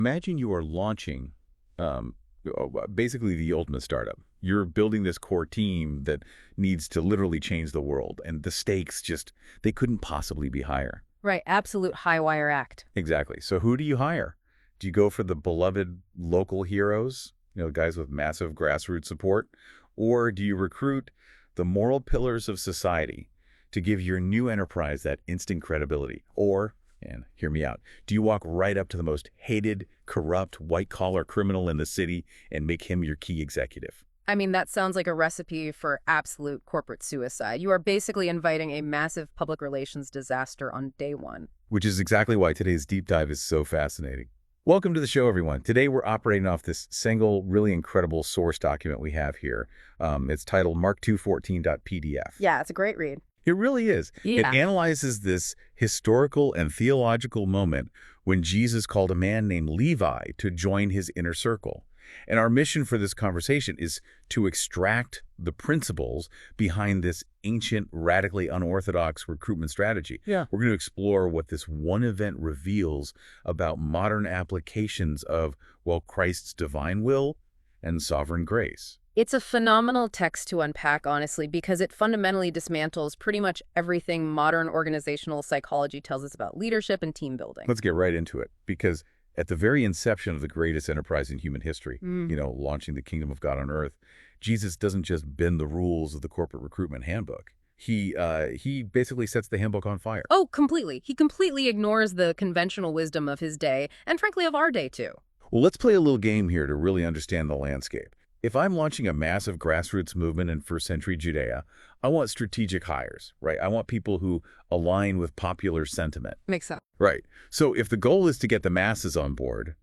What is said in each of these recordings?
Imagine you are launching basically the ultimate startup. You're building this core team that needs to literally change the world, and the stakes just, they couldn't possibly be higher. Right, absolute high wire act. Exactly. So who do you hire? Do you go for the beloved local heroes, guys with massive grassroots support? Or do you recruit the moral pillars of society to give your new enterprise that instant credibility? Or, and hear me out, do you walk right up to the most hated, corrupt, white-collar criminal in the city and make him your key executive? I mean, that sounds like a recipe for absolute corporate suicide. You are basically inviting a massive public relations disaster on day one. Which is exactly why today's deep dive is so fascinating. Welcome to the show, everyone. Today we're operating off this single, really incredible source document we have here. It's titled Mark214.pdf. Yeah, it's a great read. It really is. Yeah. It analyzes this historical and theological moment when Jesus called a man named Levi to join his inner circle. And our mission for this conversation is to extract the principles behind this ancient, radically unorthodox recruitment strategy. Yeah. We're going to explore what this one event reveals about modern applications of, well, Christ's divine will and sovereign grace. It's a phenomenal text to unpack, honestly, because it fundamentally dismantles pretty much everything modern organizational psychology tells us about leadership and team building. Let's get right into it, because at the very inception of the greatest enterprise in human history, launching the kingdom of God on earth, Jesus doesn't just bend the rules of the corporate recruitment handbook. He basically sets the handbook on fire. Oh, completely. He completely ignores the conventional wisdom of his day, and frankly of our day, too. Well, let's play a little game here to really understand the landscape. If I'm launching a massive grassroots movement in first century Judea, I want strategic hires, right? I want people who align with popular sentiment. Makes sense. Right. So if the goal is to get the masses on board,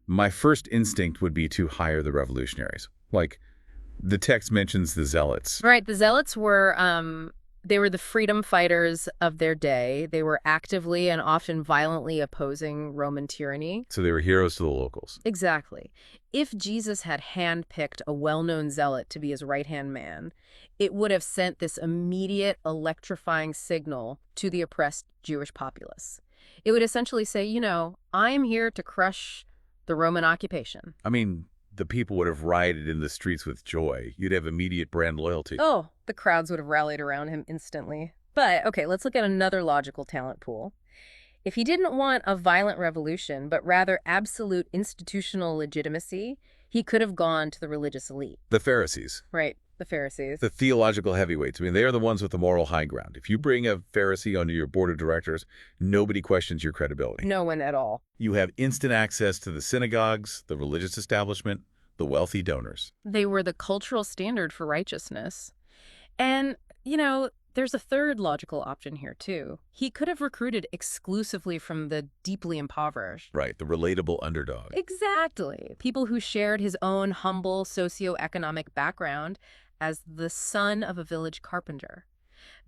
my first instinct would be to hire the revolutionaries. Like the text mentions the zealots. Right. The zealots were, they were the freedom fighters of their day. They were actively and often violently opposing Roman tyranny. So they were heroes to the locals. Exactly. If Jesus had handpicked a well-known zealot to be his right-hand man, it would have sent this immediate, electrifying signal to the oppressed Jewish populace. It would essentially say, I am here to crush the Roman occupation. I mean, the people would have rioted in the streets with joy. You'd have immediate brand loyalty. Oh, the crowds would have rallied around him instantly. But, okay, let's look at another logical talent pool. If he didn't want a violent revolution, but rather absolute institutional legitimacy, he could have gone to the religious elite. The Pharisees. Right, the Pharisees. The theological heavyweights. I mean, they are the ones with the moral high ground. If you bring a Pharisee onto your board of directors, nobody questions your credibility. No one at all. You have instant access to the synagogues, the religious establishment, the wealthy donors. They were the cultural standard for righteousness. And, there's a third logical option here, too. He could have recruited exclusively from the deeply impoverished. Right, the relatable underdog. Exactly. People who shared his own humble socioeconomic background as the son of a village carpenter.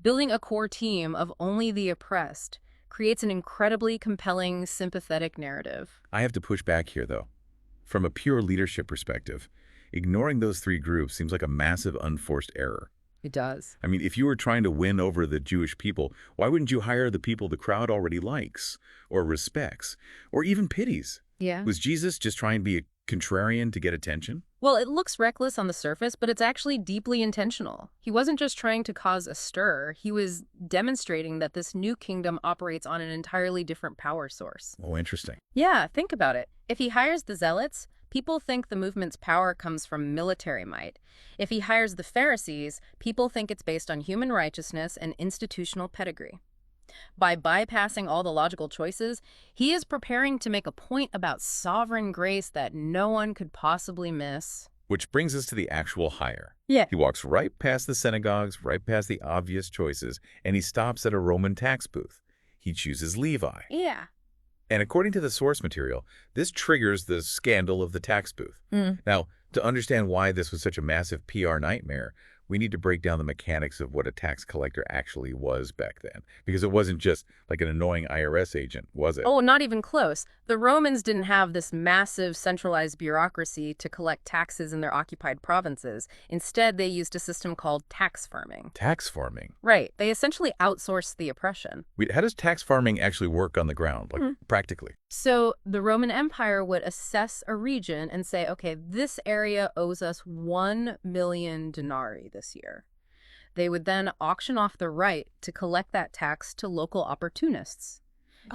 Building a core team of only the oppressed creates an incredibly compelling, sympathetic narrative. I have to push back here, though. From a pure leadership perspective, ignoring those three groups seems like a massive unforced error. It does. I mean, if you were trying to win over the Jewish people, why wouldn't you hire the people the crowd already likes or respects or even pities? Yeah. Was Jesus just trying to be a contrarian to get attention? Well, it looks reckless on the surface, but it's actually deeply intentional. He wasn't just trying to cause a stir. He was demonstrating that this new kingdom operates on an entirely different power source. Oh, interesting. Yeah, think about it. If he hires the zealots, people think the movement's power comes from military might. If he hires the Pharisees, people think it's based on human righteousness and institutional pedigree. By bypassing all the logical choices, he is preparing to make a point about sovereign grace that no one could possibly miss. Which brings us to the actual hire. Yeah. He walks right past the synagogues, right past the obvious choices, and he stops at a Roman tax booth. He chooses Levi. Yeah. And according to the source material, this triggers the scandal of the tax booth. Now, to understand why this was such a massive PR nightmare, we need to break down the mechanics of what a tax collector actually was back then. Because it wasn't just like an annoying IRS agent, was it? Oh, not even close. The Romans didn't have this massive centralized bureaucracy to collect taxes in their occupied provinces. Instead, they used a system called tax farming. Tax farming. Right. They essentially outsourced the oppression. How does tax farming actually work on the ground, like practically? So the Roman Empire would assess a region and say, okay, this area owes us 1 million denarii this year. They would then auction off the right to collect that tax to local opportunists.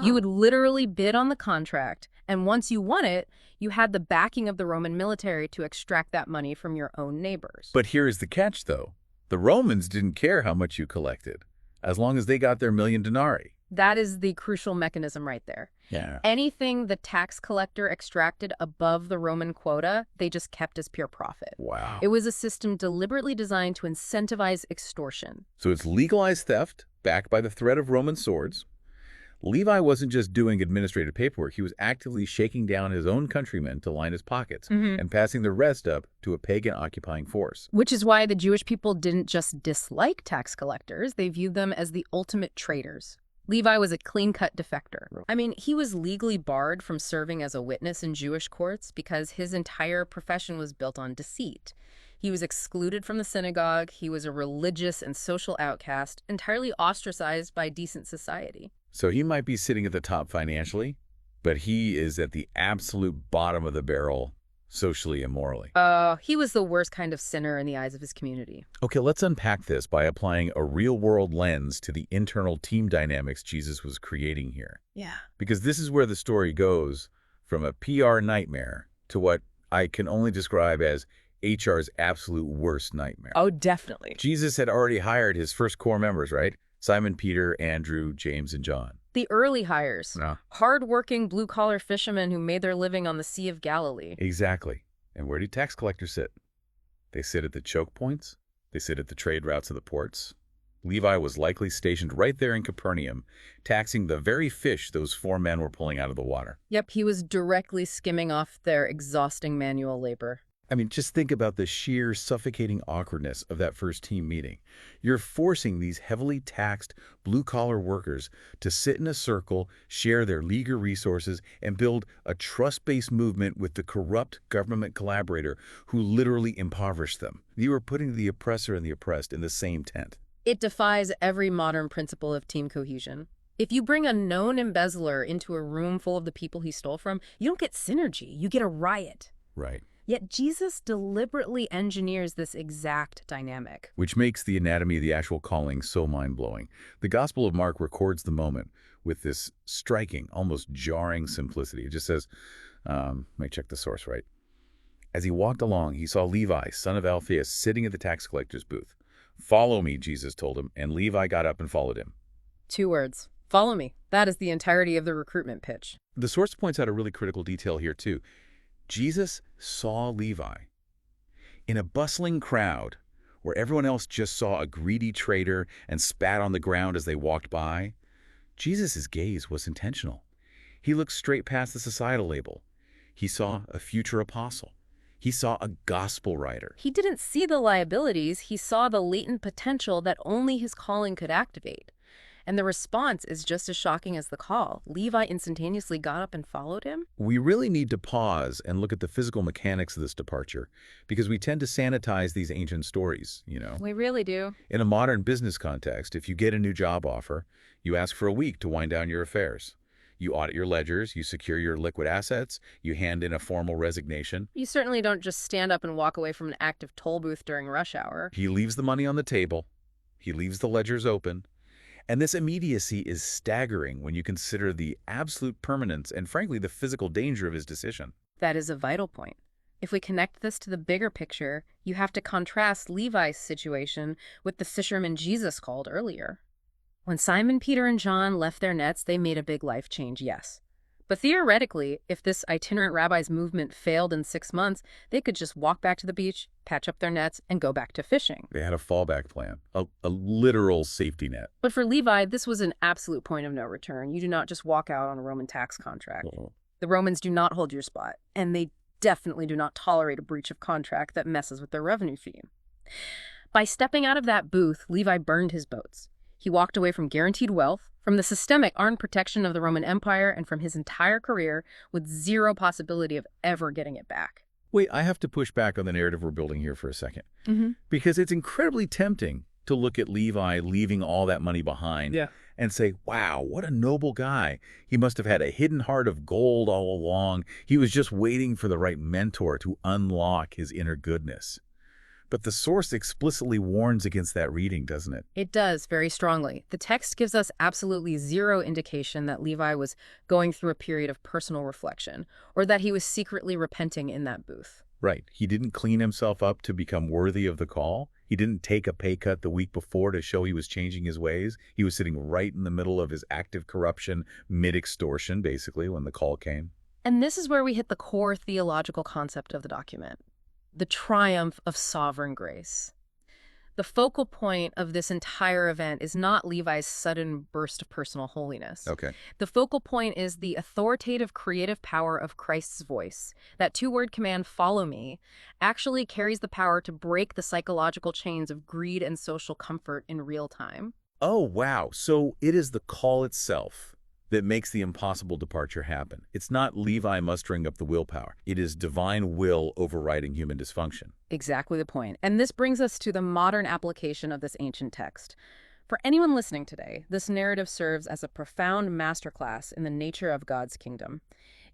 You would literally bid on the contract, and once you won it, you had the backing of the Roman military to extract that money from your own neighbors. But here is the catch, though. The Romans didn't care how much you collected, as long as they got their million denarii. That is the crucial mechanism right there. Yeah. Anything the tax collector extracted above the Roman quota, they just kept as pure profit. Wow. It was a system deliberately designed to incentivize extortion. So it's legalized theft, backed by the threat of Roman swords. Levi wasn't just doing administrative paperwork. He was actively shaking down his own countrymen to line his pockets and passing the rest up to a pagan occupying force. Which is why the Jewish people didn't just dislike tax collectors. They viewed them as the ultimate traitors. Levi was a clean-cut defector. I mean, he was legally barred from serving as a witness in Jewish courts because his entire profession was built on deceit. He was excluded from the synagogue. He was a religious and social outcast, entirely ostracized by decent society. So he might be sitting at the top financially, but he is at the absolute bottom of the barrel socially and morally. He was the worst kind of sinner in the eyes of his community. Okay, let's unpack this by applying a real-world lens to the internal team dynamics Jesus was creating here. Yeah. Because this is where the story goes from a PR nightmare to what I can only describe as HR's absolute worst nightmare. Oh, definitely. Jesus had already hired his first core members, right? Simon, Peter, Andrew, James, and John. The early hires. No. Hard-working blue-collar fishermen who made their living on the Sea of Galilee. Exactly. And where do tax collectors sit? They sit at the choke points. They sit at the trade routes of the ports. Levi was likely stationed right there in Capernaum, taxing the very fish those 4 men were pulling out of the water. Yep, he was directly skimming off their exhausting manual labor. I mean, just think about the sheer suffocating awkwardness of that first team meeting. You're forcing these heavily taxed blue-collar workers to sit in a circle, share their legal resources, and build a trust-based movement with the corrupt government collaborator who literally impoverished them. You are putting the oppressor and the oppressed in the same tent. It defies every modern principle of team cohesion. If you bring a known embezzler into a room full of the people he stole from, you don't get synergy, you get a riot. Right. Yet Jesus deliberately engineers this exact dynamic. Which makes the anatomy of the actual calling so mind-blowing. The Gospel of Mark records the moment with this striking, almost jarring simplicity. It just says, let me check the source right. As he walked along, he saw Levi, son of Alphaeus, sitting at the tax collector's booth. "Follow me," Jesus told him, and Levi got up and followed him. 2 words. Follow me. That is the entirety of the recruitment pitch. The source points out a really critical detail here, too. Jesus saw Levi. In a bustling crowd, where everyone else just saw a greedy traitor and spat on the ground as they walked by, Jesus' gaze was intentional. He looked straight past the societal label. He saw a future apostle. He saw a gospel writer. He didn't see the liabilities, he saw the latent potential that only his calling could activate. And the response is just as shocking as the call. Levi instantaneously got up and followed him? We really need to pause and look at the physical mechanics of this departure, because we tend to sanitize these ancient stories, you know. We really do. In a modern business context, if you get a new job offer, you ask for a week to wind down your affairs. You audit your ledgers, you secure your liquid assets, you hand in a formal resignation. You certainly don't just stand up and walk away from an active toll booth during rush hour. He leaves the money on the table. He leaves the ledgers open. And this immediacy is staggering when you consider the absolute permanence and, frankly, the physical danger of his decision. That is a vital point. If we connect this to the bigger picture, you have to contrast Levi's situation with the fishermen Jesus called earlier. When Simon, Peter, and John left their nets, they made a big life change, yes. But theoretically, if this itinerant rabbi's movement failed in 6 months, they could just walk back to the beach, patch up their nets, and go back to fishing. They had a fallback plan, a literal safety net. But for Levi, this was an absolute point of no return. You do not just walk out on a Roman tax contract. The Romans do not hold your spot, and they definitely do not tolerate a breach of contract that messes with their revenue stream. By stepping out of that booth, Levi burned his boats. He walked away from guaranteed wealth, from the systemic armed protection of the Roman Empire, and from his entire career with zero possibility of ever getting it back. Wait, I have to push back on the narrative we're building here for a second. Mm-hmm. Because it's incredibly tempting to look at Levi leaving all that money behind and say, wow, what a noble guy. He must have had a hidden heart of gold all along. He was just waiting for the right mentor to unlock his inner goodness. But the source explicitly warns against that reading, doesn't it? It does, very strongly. The text gives us absolutely zero indication that Levi was going through a period of personal reflection, or that he was secretly repenting in that booth. Right. He didn't clean himself up to become worthy of the call. He didn't take a pay cut the week before to show he was changing his ways. He was sitting right in the middle of his active corruption, mid-extortion, basically, when the call came. And this is where we hit the core theological concept of the document: the triumph of sovereign grace. The focal point of this entire event is not Levi's sudden burst of personal holiness. Okay. The focal point is the authoritative creative power of Christ's voice. That two-word command, "follow me," actually carries the power to break the psychological chains of greed and social comfort in real time. Oh, wow. So it is the call itself that makes the impossible departure happen. It's not Levi mustering up the willpower. It is divine will overriding human dysfunction. Exactly the point. And this brings us to the modern application of this ancient text. For anyone listening today, this narrative serves as a profound masterclass in the nature of God's kingdom.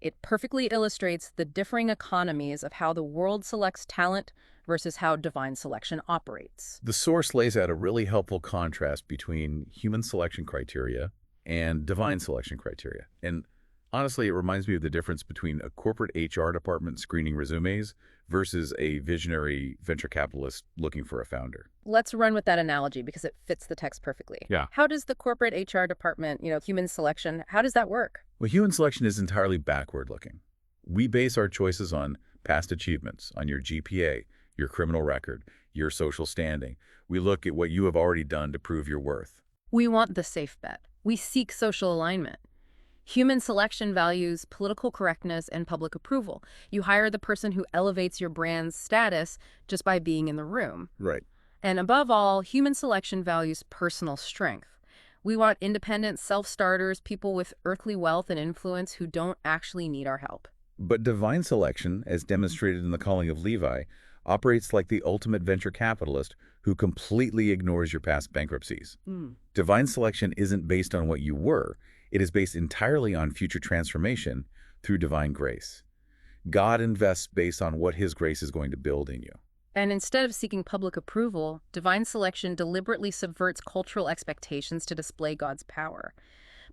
It perfectly illustrates the differing economies of how the world selects talent versus how divine selection operates. The source lays out a really helpful contrast between human selection criteria and divine selection criteria. And honestly, it reminds me of the difference between a corporate HR department screening resumes versus a visionary venture capitalist looking for a founder. Let's run with that analogy because it fits the text perfectly. Yeah. How does the corporate HR department, human selection, how does that work? Well, human selection is entirely backward looking. We base our choices on past achievements, on your GPA, your criminal record, your social standing. We look at what you have already done to prove your worth. We want the safe bet. We seek social alignment. Human selection values political correctness and public approval. You hire the person who elevates your brand's status just by being in the room. Right. And above all, human selection values personal strength. We want independent self-starters, people with earthly wealth and influence who don't actually need our help. But divine selection, as demonstrated in the calling of Levi, operates like the ultimate venture capitalist who completely ignores your past bankruptcies. Divine selection isn't based on what you were. It is based entirely on future transformation through divine grace. God invests based on what his grace is going to build in you. And instead of seeking public approval, divine selection deliberately subverts cultural expectations to display God's power.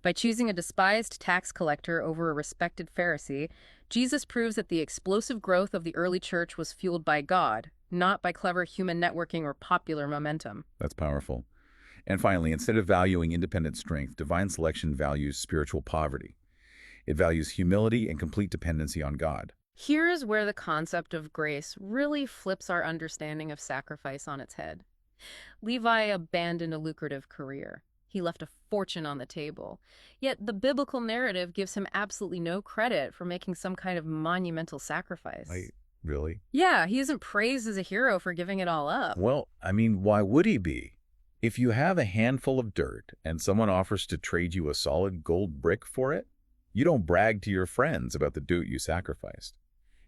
By choosing a despised tax collector over a respected Pharisee, Jesus proves that the explosive growth of the early church was fueled by God, not by clever human networking or popular momentum. That's powerful. And finally, instead of valuing independent strength, divine selection values spiritual poverty. It values humility and complete dependency on God. Here's where the concept of grace really flips our understanding of sacrifice on its head. Levi abandoned a lucrative career. He left a fortune on the table. Yet the biblical narrative gives him absolutely no credit for making some kind of monumental sacrifice. Really? Yeah, he isn't praised as a hero for giving it all up. Well, I mean, why would he be? If you have a handful of dirt and someone offers to trade you a solid gold brick for it, you don't brag to your friends about the dirt you sacrificed.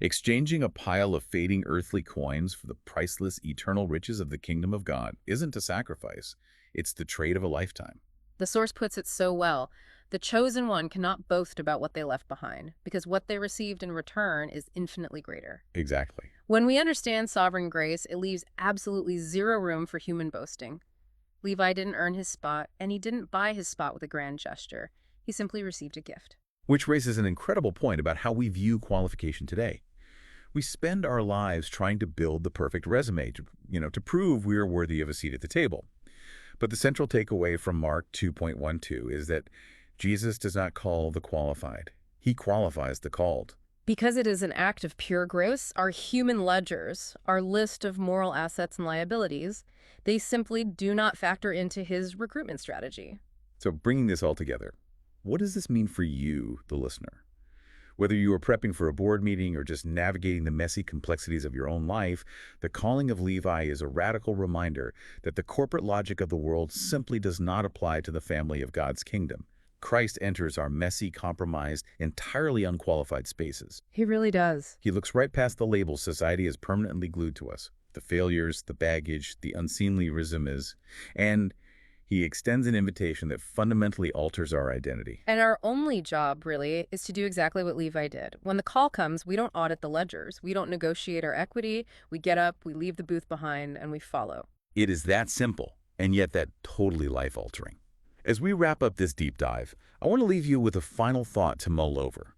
Exchanging a pile of fading earthly coins for the priceless eternal riches of the kingdom of God isn't a sacrifice. It's the trade of a lifetime. The source puts it so well. The chosen one cannot boast about what they left behind, because what they received in return is infinitely greater. Exactly. When we understand sovereign grace, it leaves absolutely zero room for human boasting. Levi didn't earn his spot, and he didn't buy his spot with a grand gesture. He simply received a gift. Which raises an incredible point about how we view qualification today. We spend our lives trying to build the perfect resume, to prove we are worthy of a seat at the table. But the central takeaway from Mark 2.12 is that Jesus does not call the qualified. He qualifies the called. Because it is an act of pure grace, our human ledgers, our list of moral assets and liabilities, they simply do not factor into his recruitment strategy. So bringing this all together, what does this mean for you, the listener? Whether you are prepping for a board meeting or just navigating the messy complexities of your own life, the calling of Levi is a radical reminder that the corporate logic of the world simply does not apply to the family of God's kingdom. Christ enters our messy, compromised, entirely unqualified spaces. He really does. He looks right past the labels society has permanently glued to us, the failures, the baggage, the unseemly resumes, and he extends an invitation that fundamentally alters our identity. And our only job, really, is to do exactly what Levi did. When the call comes, we don't audit the ledgers. We don't negotiate our equity. We get up, we leave the booth behind, and we follow. It is that simple, and yet that totally life-altering. As we wrap up this deep dive, I want to leave you with a final thought to mull over.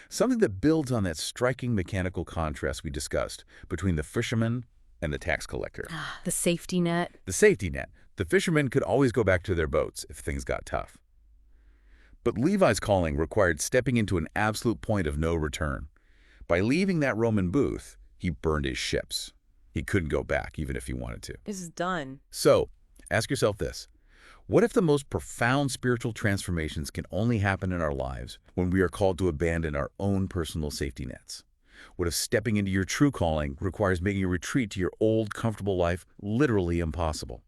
Something that builds on that striking mechanical contrast we discussed between the fisherman and the tax collector. The safety net. The safety net. The fishermen could always go back to their boats if things got tough. But Levi's calling required stepping into an absolute point of no return. By leaving that Roman booth, he burned his ships. He couldn't go back, even if he wanted to. It's done. So, ask yourself this. What if the most profound spiritual transformations can only happen in our lives when we are called to abandon our own personal safety nets? What if stepping into your true calling requires making a retreat to your old, comfortable life literally impossible?